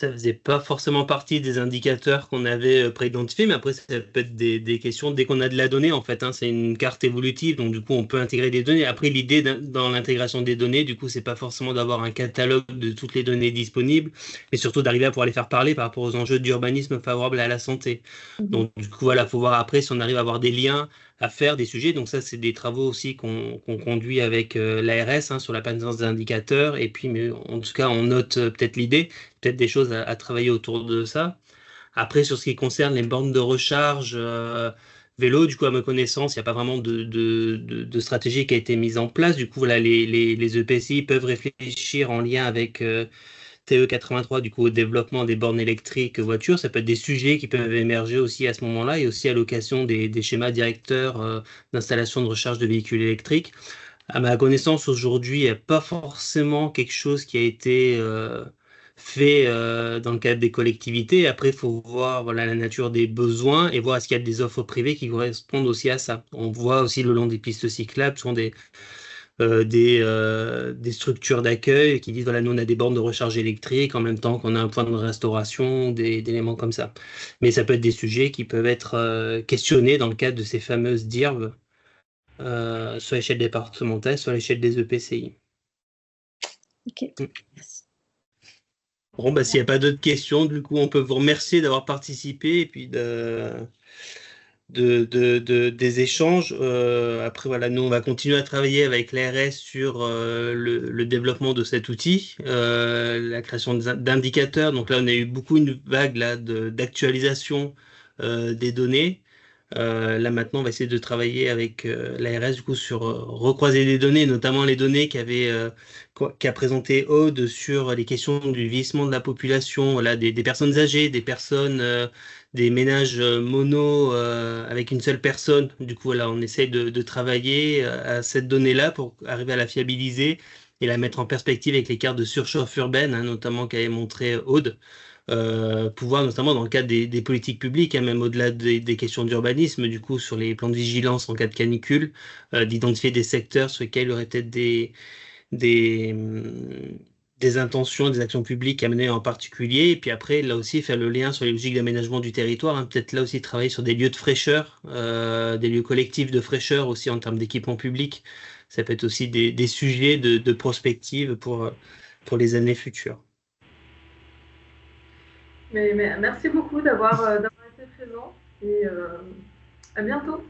ça faisait pas forcément partie des indicateurs qu'on avait préidentifiés, mais après, ça peut être des questions dès qu'on a de la donnée, en fait. Hein, c'est une carte évolutive, donc du coup, on peut intégrer des données. Après, l'idée dans l'intégration des données, du coup, c'est pas forcément d'avoir un catalogue de toutes les données disponibles, mais surtout d'arriver à pouvoir les faire parler par rapport aux enjeux d'urbanisme favorables à la santé. Donc, du coup, voilà, faut voir après si on arrive à avoir des liens à faire des sujets. Donc ça, c'est des travaux aussi qu'on conduit avec l'ARS sur la pertinence des indicateurs. Et puis, mais, en tout cas, on note peut-être l'idée, peut-être des choses à travailler autour de ça. Après, sur ce qui concerne les bornes de recharge vélo, du coup, à ma connaissance, il n'y a pas vraiment de stratégie qui a été mise en place. Du coup, voilà, les EPCI peuvent réfléchir en lien avec TE83, du coup, au développement des bornes électriques voitures. Ça peut être des sujets qui peuvent émerger aussi à ce moment-là et aussi à l'occasion des schémas directeurs d'installation de recharge de véhicules électriques. À ma connaissance, aujourd'hui, il n'y a pas forcément quelque chose qui a été fait dans le cadre des collectivités. Après, il faut voir voilà, la nature des besoins et voir est-ce qu'il y a des offres privées qui correspondent aussi à ça. On voit aussi le long des pistes cyclables, ce sont des structures d'accueil qui disent voilà, nous on a des bornes de recharge électrique en même temps qu'on a un point de restauration, des éléments comme ça. Mais ça peut être des sujets qui peuvent être questionnés dans le cadre de ces fameuses DIRV, soit à l'échelle départementale, soit à l'échelle des EPCI. Ok, merci. Bon, bah, s'il n'y a pas d'autres questions, du coup, on peut vous remercier d'avoir participé et puis des échanges. Après, voilà, nous, on va continuer à travailler avec l'ARS sur le développement de cet outil, la création d'indicateurs. Donc là, on a eu beaucoup une vague là, d'actualisation des données. Là maintenant, on va essayer de travailler avec l'ARS du coup sur recroiser des données, notamment les données qu'a présenté Aude sur les questions du vieillissement de la population, voilà, des personnes âgées, des personnes, des ménages mono avec une seule personne. Du coup, voilà, on essaye de travailler à cette donnée-là pour arriver à la fiabiliser et la mettre en perspective avec les cartes de surchauffe urbaine, hein, notamment qu'avait montré Aude. Pouvoir notamment dans le cadre des politiques publiques, hein, même au-delà des questions d'urbanisme, du coup sur les plans de vigilance en cas de canicule, d'identifier des secteurs sur lesquels il y aurait peut-être des, hum, des intentions, des actions publiques à mener en particulier, et puis après là aussi faire le lien sur les logiques d'aménagement du territoire, hein, peut-être là aussi travailler sur des lieux de fraîcheur, des lieux collectifs de fraîcheur aussi en termes d'équipement public. Ça peut être aussi des sujets de prospective pour les années futures. Mais merci beaucoup d'avoir été présent et à bientôt.